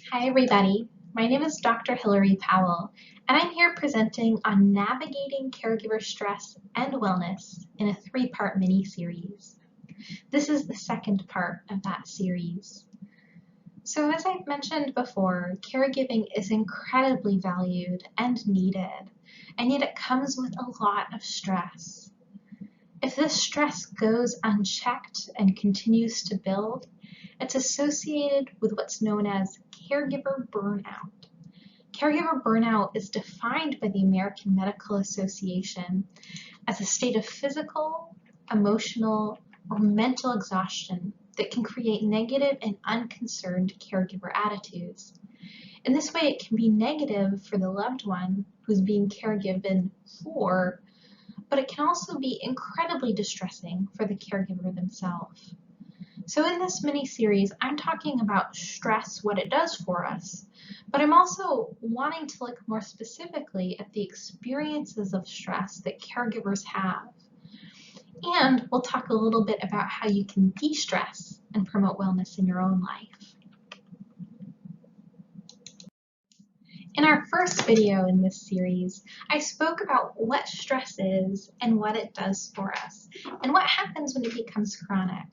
Hi everybody, my name is Dr. Hilary Powell, and I'm here presenting on navigating caregiver stress and wellness in a three-part mini-series. This is the second part of that series. So as I've mentioned before, caregiving is incredibly valued and needed, and yet it comes with a lot of stress. If this stress goes unchecked and continues to build, it's associated with what's known as caregiver burnout. Caregiver burnout is defined by the American Medical Association as a state of physical, emotional, or mental exhaustion that can create negative and unconcerned caregiver attitudes. In this way, it can be negative for the loved one who's being caregiven for, but it can also be incredibly distressing for the caregiver themselves. So in this mini-series, I'm talking about stress, what it does for us, but I'm also wanting to look more specifically at the experiences of stress that caregivers have. And we'll talk a little bit about how you can de-stress and promote wellness in your own life. In our first video in this series, I spoke about what stress is and what it does for us, and what happens when it becomes chronic.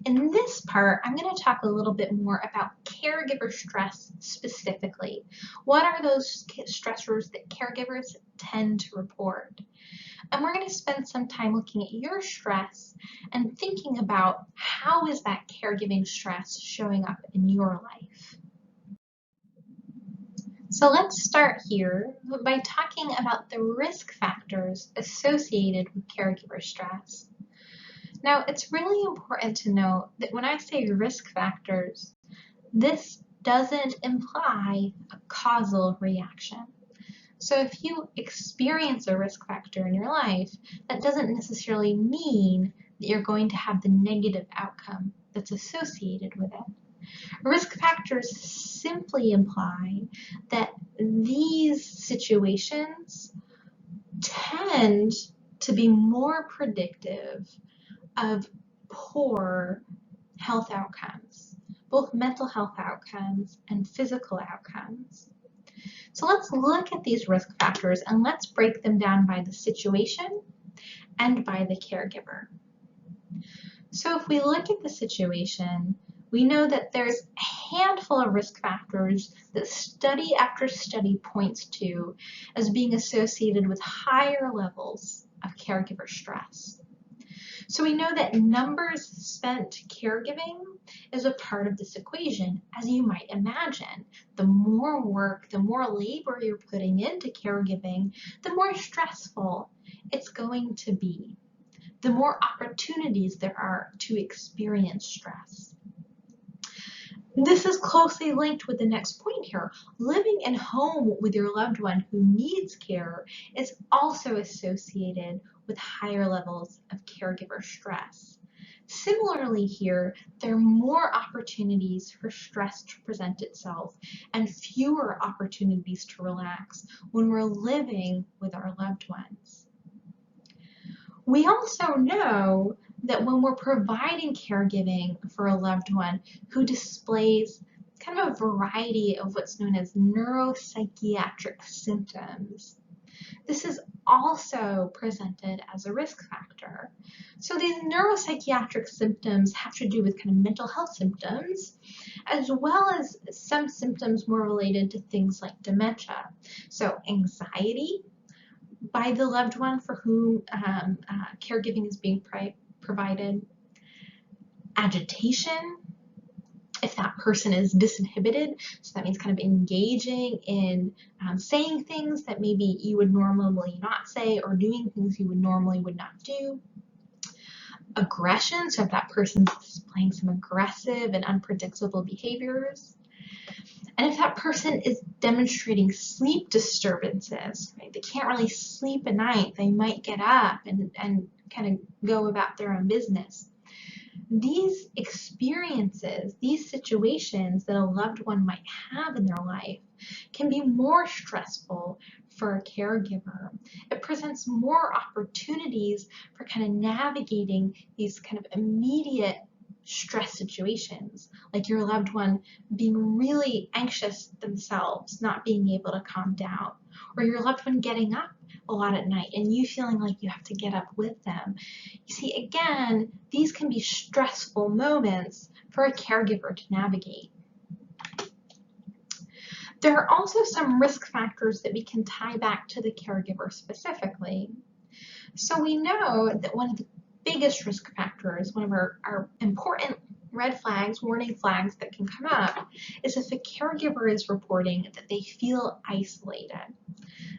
In this part, I'm going to talk a little bit more about caregiver stress specifically. What are those stressors that caregivers tend to report? And we're going to spend some time looking at your stress and thinking about how is that caregiving stress showing up in your life. So let's start here by talking about the risk factors associated with caregiver stress. Now, it's really important to note that when I say risk factors, this doesn't imply a causal reaction. So if you experience a risk factor in your life, that doesn't necessarily mean that you're going to have the negative outcome that's associated with it. Risk factors simply imply that these situations tend to be more predictive of poor health outcomes, both mental health outcomes and physical outcomes. So let's look at these risk factors and let's break them down by the situation and by the caregiver. So if we look at the situation, we know that there's a handful of risk factors that study after study points to as being associated with higher levels of caregiver stress. So we know that numbers spent caregiving is a part of this equation, as you might imagine. The more work, the more labor you're putting into caregiving, the more stressful it's going to be. The more opportunities there are to experience stress. This is closely linked with the next point here. Living in home with your loved one who needs care is also associated with higher levels of caregiver stress. Similarly here, there are more opportunities for stress to present itself and fewer opportunities to relax when we're living with our loved ones. We also know that when we're providing caregiving for a loved one who displays kind of a variety of what's known as neuropsychiatric symptoms, this is also presented as a risk factor. So these neuropsychiatric symptoms have to do with kind of mental health symptoms, as well as some symptoms more related to things like dementia. So anxiety by the loved one for whom caregiving is being provided, agitation, if that person is disinhibited, so that means kind of engaging in saying things that maybe you would normally not say or doing things you would normally not do. Aggression, so if that person's displaying some aggressive and unpredictable behaviors. And if that person is demonstrating sleep disturbances, right, they can't really sleep at night, they might get up and kind of go about their own business. These experiences, these situations that a loved one might have in their life can be more stressful for a caregiver. It presents more opportunities for kind of navigating these kind of immediate stress situations, like your loved one being really anxious themselves, not being able to calm down, or your loved one getting up a lot at night and you feeling like you have to get up with them. You see, again, these can be stressful moments for a caregiver to navigate. There are also some risk factors that we can tie back to the caregiver specifically. So we know that one of the biggest risk factors, one of our important red flags, warning flags that can come up, is if a caregiver is reporting that they feel isolated,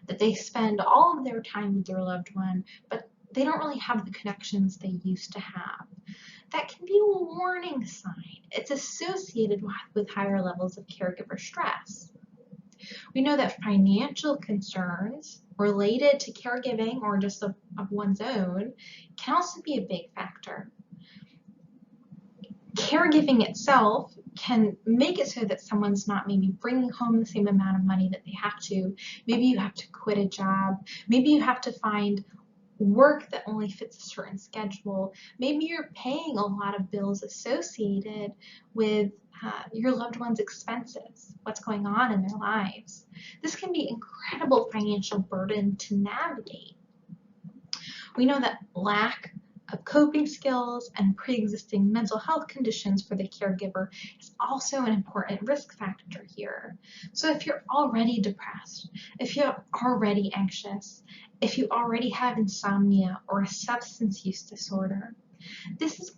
that they spend all of their time with their loved one, but they don't really have the connections they used to have. That can be a warning sign. It's associated with higher levels of caregiver stress. We know that financial concerns related to caregiving or just of one's own can also be a big factor. Caregiving itself can make it so that someone's not maybe bringing home the same amount of money that they have to. Maybe you have to quit a job. Maybe you have to find work that only fits a certain schedule. Maybe you're paying a lot of bills associated with your loved one's expenses, what's going on in their lives. This can be incredible financial burden to navigate. We know that lack of coping skills and pre-existing mental health conditions for the caregiver is also an important risk factor here. So if you're already depressed, if you're already anxious, if you already have insomnia or a substance use disorder, this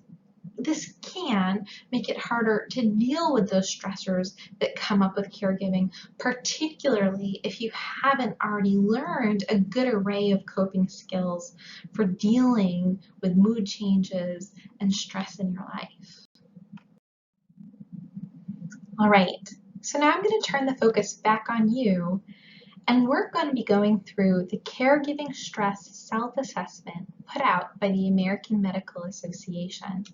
can make it harder to deal with those stressors that come up with caregiving, particularly if you haven't already learned a good array of coping skills for dealing with mood changes and stress in your life. All right, so now I'm going to turn the focus back on you, and we're going to be going through the Caregiving Stress Self-Assessment put out by the American Medical Association.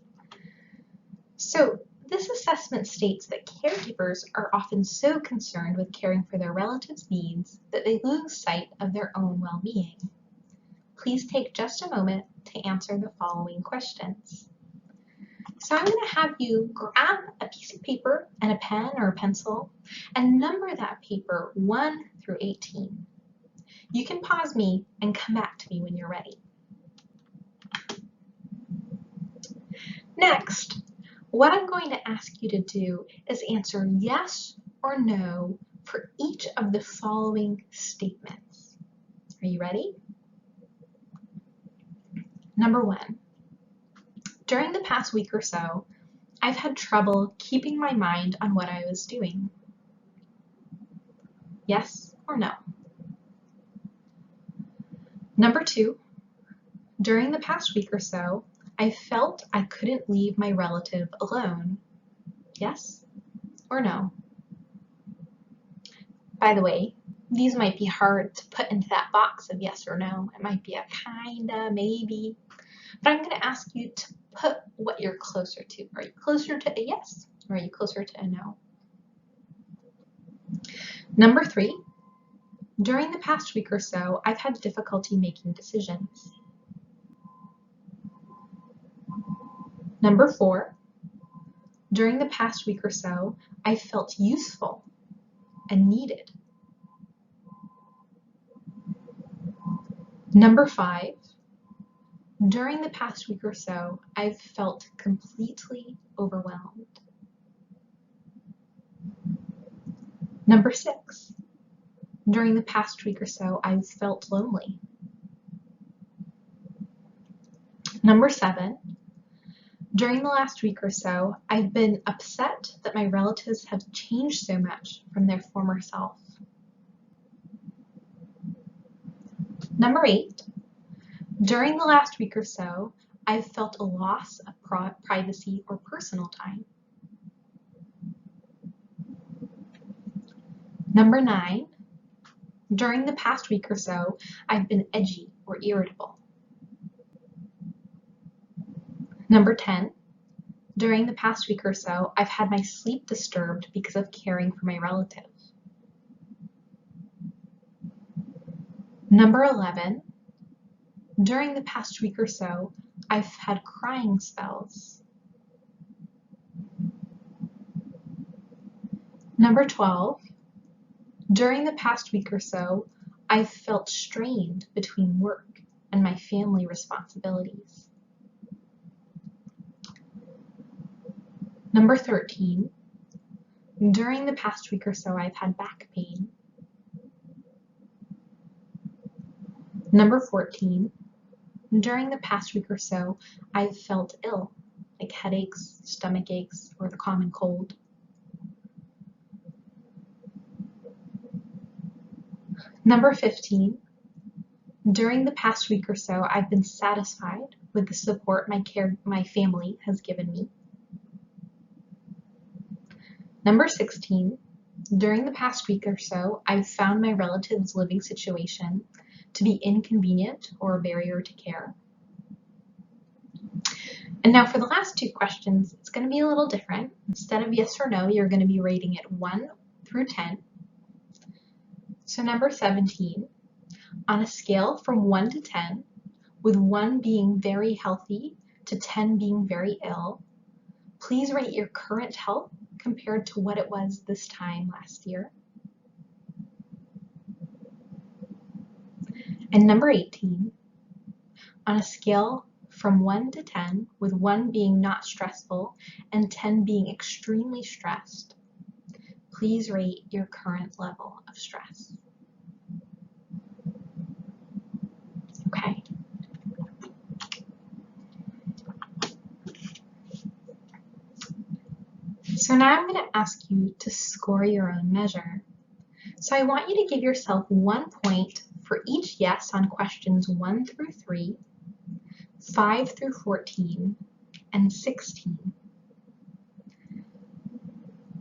So this assessment states that caregivers are often so concerned with caring for their relatives' needs that they lose sight of their own well-being. Please take just a moment to answer the following questions. So I'm going to have you grab a piece of paper and a pen or a pencil and number that paper 1 through 18. You can pause me and come back to me when you're ready. Next, what I'm going to ask you to do is answer yes or no for each of the following statements. Are you ready? Number 1, during the past week or so, I've had trouble keeping my mind on what I was doing. Yes or no? Number 2, during the past week or so, I felt I couldn't leave my relative alone. Yes or no? By the way, these might be hard to put into that box of yes or no. It might be a kinda, maybe. But I'm going to ask you to put what you're closer to. Are you closer to a yes or are you closer to a no? Number 3, during the past week or so, I've had difficulty making decisions. Number 4, during the past week or so, I felt useful and needed. Number 5, during the past week or so, I've felt completely overwhelmed. Number 6, during the past week or so, I've felt lonely. Number 7, during the last week or so, I've been upset that my relatives have changed so much from their former self. Number 8, during the last week or so, I've felt a loss of privacy or personal time. Number 9, during the past week or so, I've been edgy or irritable. Number 10, during the past week or so, I've had my sleep disturbed because of caring for my relative. Number 11, during the past week or so, I've had crying spells. Number 12, during the past week or so, I've felt strained between work and my family responsibilities. Number 13, during the past week or so, I've had back pain. Number 14, during the past week or so, I've felt ill, like headaches, stomach aches, or the common cold. Number 15, during the past week or so, I've been satisfied with the support my family has given me. Number 16, during the past week or so, I've found my relatives' living situation to be inconvenient or a barrier to care. And now for the last two questions, it's going to be a little different. Instead of yes or no, you're going to be rating it 1 through 10. So number 17, on a scale from 1 to 10, with 1 being very healthy to 10 being very ill, please rate your current health compared to what it was this time last year. And number 18, on a scale from 1 to 10, with 1 being not stressful and 10 being extremely stressed, please rate your current level of stress. Okay. So now I'm going to ask you to score your own measure. So I want you to give yourself 1 point for each yes on questions 1 through 3, 5 through 14, and 16.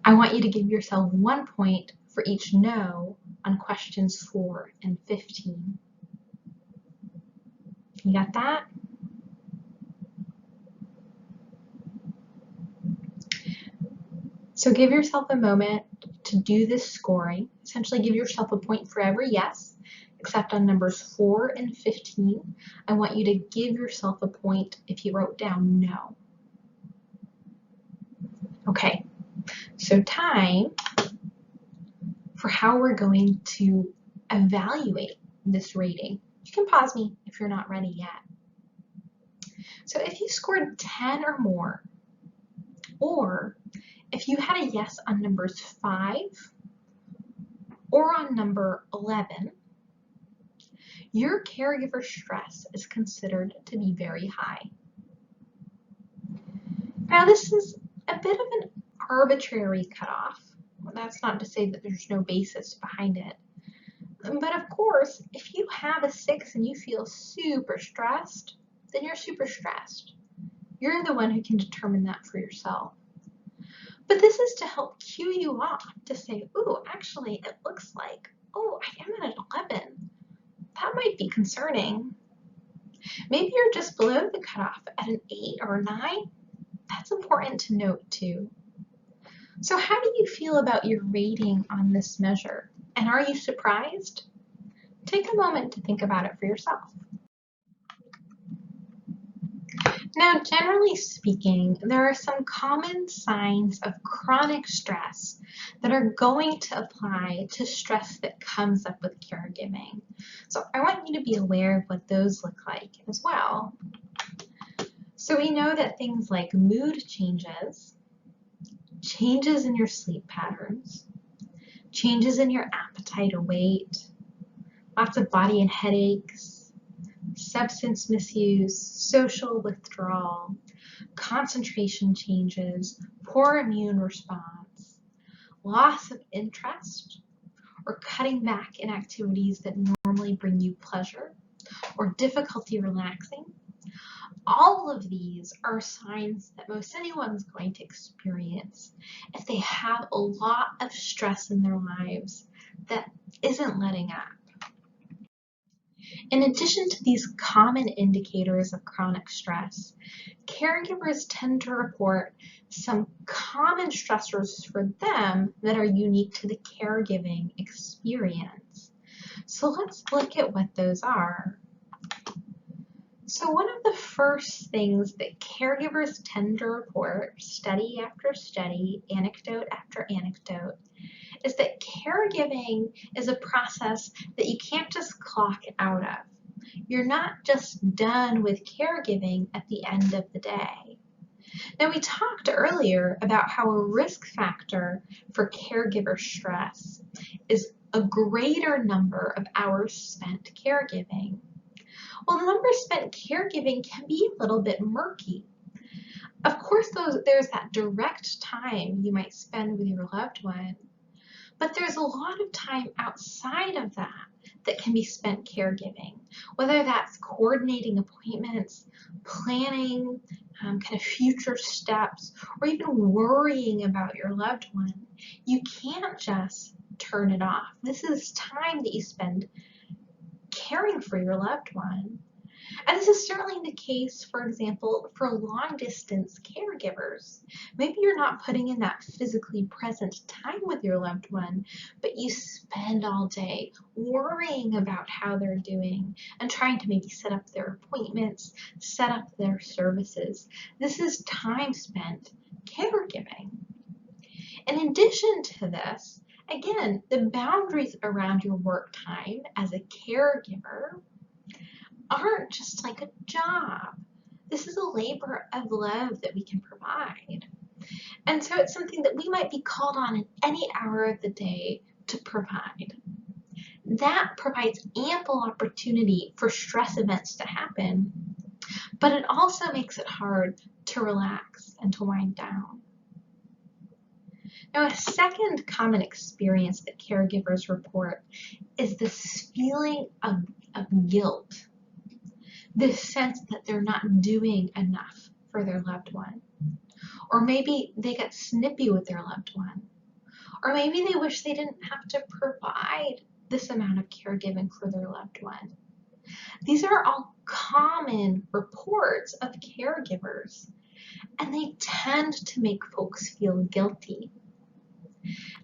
I want you to give yourself 1 point for each no on questions 4 and 15. You got that? So give yourself a moment to do this scoring. Essentially give yourself a point for every yes, except on numbers 4 and 15. I want you to give yourself a point if you wrote down no. Okay, so time for how we're going to evaluate this rating. You can pause me if you're not ready yet. So if you scored 10 or more, or if you had a yes on numbers 5 or on number 11, your caregiver stress is considered to be very high. Now this is a bit of an arbitrary cutoff. That's not to say that there's no basis behind it. But of course, if you have a 6 and you feel super stressed, then you're super stressed. You're the one who can determine that for yourself. But this is to help cue you off to say, ooh, actually, it looks like, oh, I am at an 11. That might be concerning. Maybe you're just below the cutoff at an 8 or a 9. That's important to note too. So how do you feel about your rating on this measure? And are you surprised? Take a moment to think about it for yourself. Now, generally speaking, there are some common signs of chronic stress that are going to apply to stress that comes up with caregiving. So I want you to be aware of what those look like as well. So we know that things like mood changes, changes in your sleep patterns, changes in your appetite or weight, lots of body and headaches, substance misuse, social withdrawal, concentration changes, poor immune response, loss of interest, or cutting back in activities that normally bring you pleasure, or difficulty relaxing. All of these are signs that most anyone's going to experience if they have a lot of stress in their lives that isn't letting up. In addition to these common indicators of chronic stress, caregivers tend to report some common stressors for them that are unique to the caregiving experience. So let's look at what those are. So one of the first things that caregivers tend to report, study after study, anecdote after anecdote, is that caregiving is a process that you can't just clock out of. You're not just done with caregiving at the end of the day. Now, we talked earlier about how a risk factor for caregiver stress is a greater number of hours spent caregiving. Well, the number spent caregiving can be a little bit murky. Of course, there's that direct time you might spend with your loved one, but there's a lot of time outside of that that can be spent caregiving, whether that's coordinating appointments, planning kind of future steps, or even worrying about your loved one. You can't just turn it off. This is time that you spend caring for your loved one. And this is certainly the case, for example, for long-distance caregivers. Maybe you're not putting in that physically present time with your loved one, but you spend all day worrying about how they're doing and trying to maybe set up their appointments, set up their services. This is time spent caregiving. In addition to this, again, the boundaries around your work time as a caregiver aren't just like a job. This is a labor of love that we can provide. And so it's something that we might be called on in any hour of the day to provide. That provides ample opportunity for stress events to happen, but it also makes it hard to relax and to wind down. Now, a second common experience that caregivers report is this feeling of guilt. This sense that they're not doing enough for their loved one. Or maybe they get snippy with their loved one. Or maybe they wish they didn't have to provide this amount of caregiving for their loved one. These are all common reports of caregivers, and they tend to make folks feel guilty.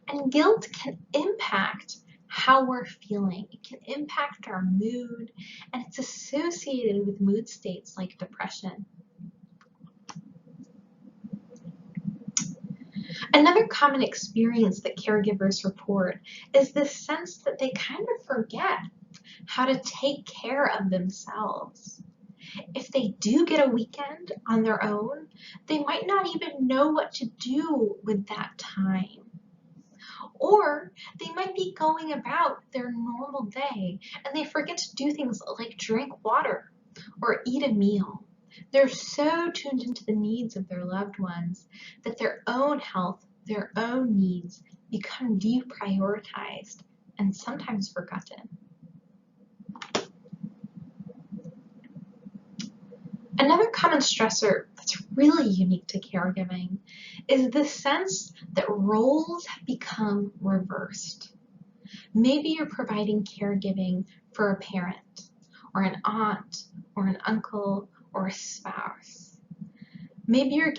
And guilt can impact how we're feeling. It can impact our mood, and it's associated with mood states like depression. Another common experience that caregivers report is this sense that they kind of forget how to take care of themselves. If they do get a weekend on their own, they might not even know what to do with that time. Or they might be going about their normal day and they forget to do things like drink water or eat a meal. They're so tuned into the needs of their loved ones that their own health, their own needs become deprioritized and sometimes forgotten. Another common stressor that's really unique to caregiving is the sense that roles have become reversed. Maybe you're providing caregiving for a parent, or an aunt, or an uncle, or a spouse. Maybe you're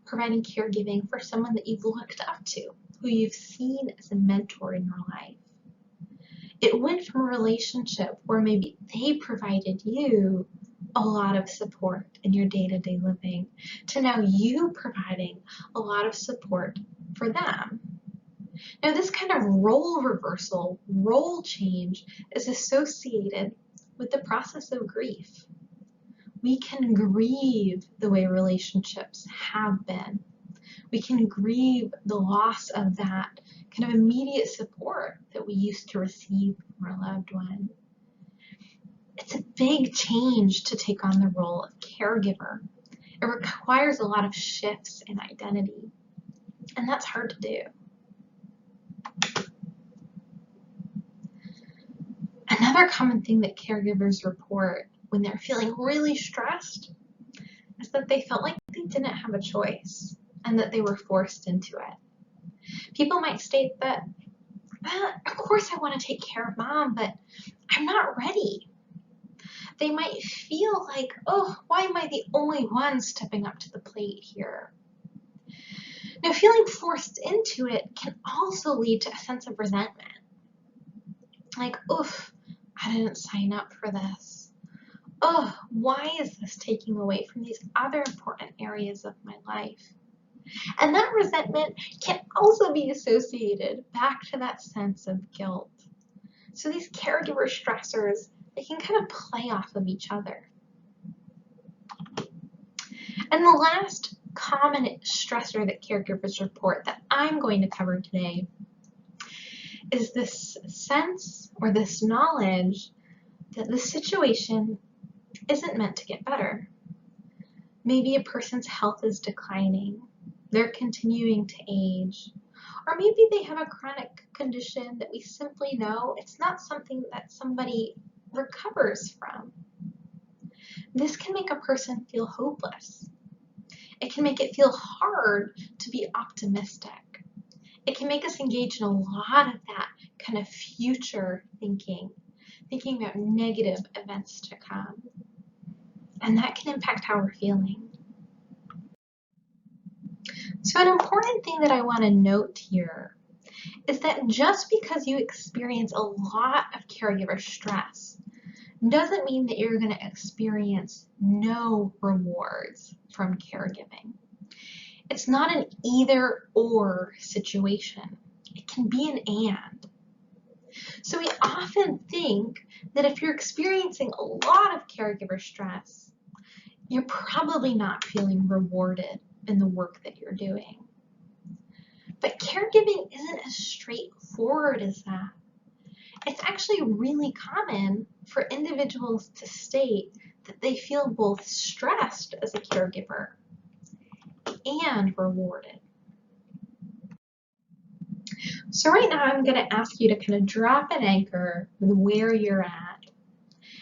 providing caregiving for someone that you've looked up to, who you've seen as a mentor in your life. It went from a relationship where maybe they provided you a lot of support in your day-to-day living to now you providing a lot of support for them. Now, this kind of role reversal, role change is associated with the process of grief. We can grieve the way relationships have been. We can grieve the loss of that kind of immediate support that we used to receive from our loved one. It's a big change to take on the role of caregiver. It requires a lot of shifts in identity, and that's hard to do. Another common thing that caregivers report when they're feeling really stressed is that they felt like they didn't have a choice and that they were forced into it. People might state that, of course I want to take care of mom, but I'm not ready. They might feel like, oh, why am I the only one stepping up to the plate here? Now, feeling forced into it can also lead to a sense of resentment. Like, oof, I didn't sign up for this. oh, why is this taking away from these other important areas of my life? And that resentment can also be associated back to that sense of guilt. So these caregiver stressors, they can kind of play off of each other. And the last common stressor that caregivers report that I'm going to cover today is this sense or this knowledge that the situation isn't meant to get better. Maybe a person's health is declining, they're continuing to age, or maybe they have a chronic condition that we simply know it's not something that somebody recovers from. This can make a person feel hopeless. It can make it feel hard to be optimistic. It can make us engage in a lot of that kind of future thinking about negative events to come. And that can impact how we're feeling. So an important thing that I want to note here is that just because you experience a lot of caregiver stress doesn't mean that you're going to experience no rewards from caregiving. It's not an either or situation. It can be an and. So we often think that if you're experiencing a lot of caregiver stress, you're probably not feeling rewarded in the work that you're doing. But caregiving isn't as straightforward as that. It's actually really common for individuals to state that they feel both stressed as a caregiver and rewarded. So right now I'm going to ask you to kind of drop an anchor with where you're at.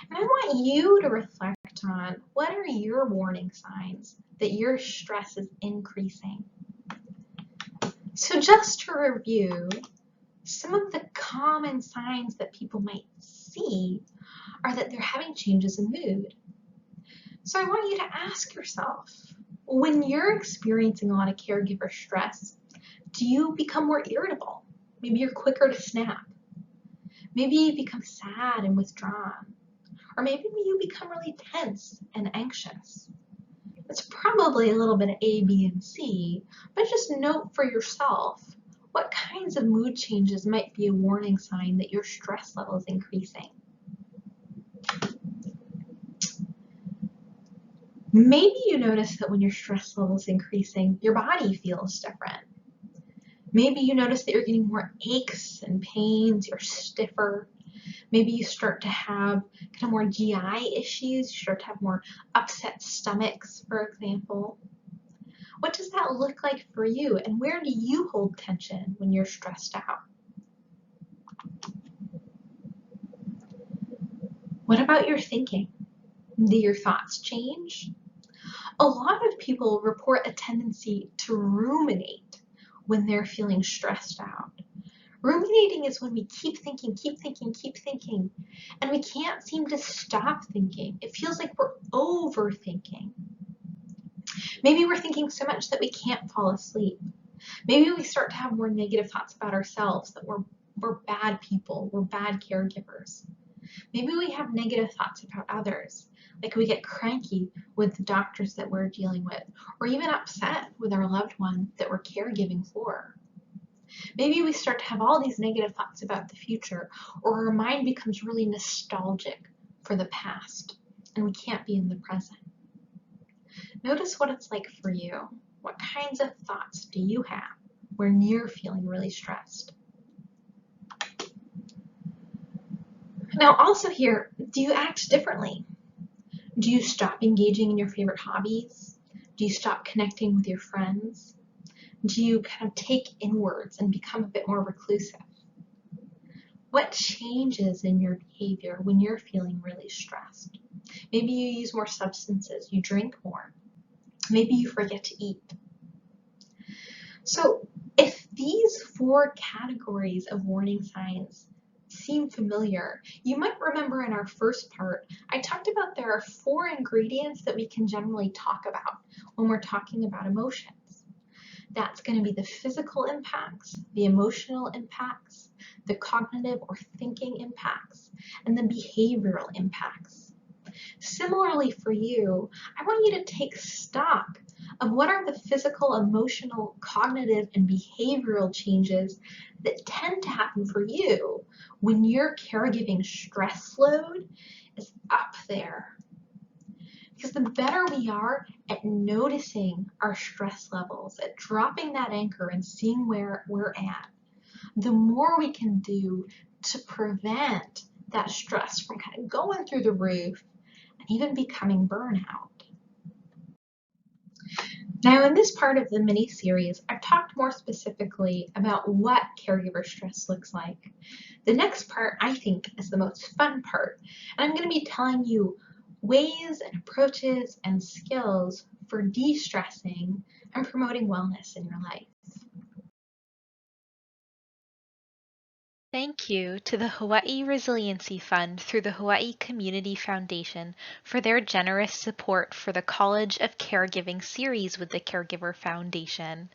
And I want you to reflect on what are your warning signs that your stress is increasing. So just to review, some of the common signs that people might see are that they're having changes in mood. So I want you to ask yourself, when you're experiencing a lot of caregiver stress, do you become more irritable? Maybe you're quicker to snap. Maybe you become sad and withdrawn. Or maybe you become really tense and anxious. It's probably a little bit of A, B, and C, but just note for yourself what kinds of mood changes might be a warning sign that your stress level is increasing. Maybe you notice that when your stress level is increasing, your body feels different. Maybe you notice that you're getting more aches and pains, you're stiffer. Maybe you start to have kind of more GI issues, you start to have more upset stomachs, for example. What does that look like for you, and where do you hold tension when you're stressed out? What about your thinking? Do your thoughts change? A lot of people report a tendency to ruminate when they're feeling stressed out. Ruminating is when we keep thinking, and we can't seem to stop thinking. It feels like we're overthinking. Maybe we're thinking so much that we can't fall asleep. Maybe we start to have more negative thoughts about ourselves, that we're bad people, we're bad caregivers. Maybe we have negative thoughts about others, like we get cranky with the doctors that we're dealing with, or even upset with our loved one that we're caregiving for. Maybe we start to have all these negative thoughts about the future, or our mind becomes really nostalgic for the past, and we can't be in the present. Notice what it's like for you. What kinds of thoughts do you have when you're feeling really stressed? Now also here, do you act differently? Do you stop engaging in your favorite hobbies? Do you stop connecting with your friends? Do you kind of take inwards and become a bit more reclusive? What changes in your behavior when you're feeling really stressed? Maybe you use more substances, you drink more. Maybe you forget to eat. So if these 4 categories of warning signs seem familiar, you might remember in our first part, I talked about there are 4 ingredients that we can generally talk about when we're talking about emotions. That's going to be the physical impacts, the emotional impacts, the cognitive or thinking impacts, and the behavioral impacts. Similarly for you, I want you to take stock of what are the physical, emotional, cognitive, and behavioral changes that tend to happen for you when your caregiving stress load is up there. Because the better we are at noticing our stress levels, at dropping that anchor and seeing where we're at, the more we can do to prevent that stress from kind of going through the roof and even becoming burnout. Now, in this part of the mini-series, I've talked more specifically about what caregiver stress looks like. The next part, I think, is the most fun part, and I'm going to be telling you ways and approaches and skills for de-stressing and promoting wellness in your life. Thank you to the Hawaii Resiliency Fund through the Hawaii Community Foundation for their generous support for the College of Caregiving series with the Caregiver Foundation.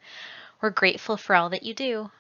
We're grateful for all that you do.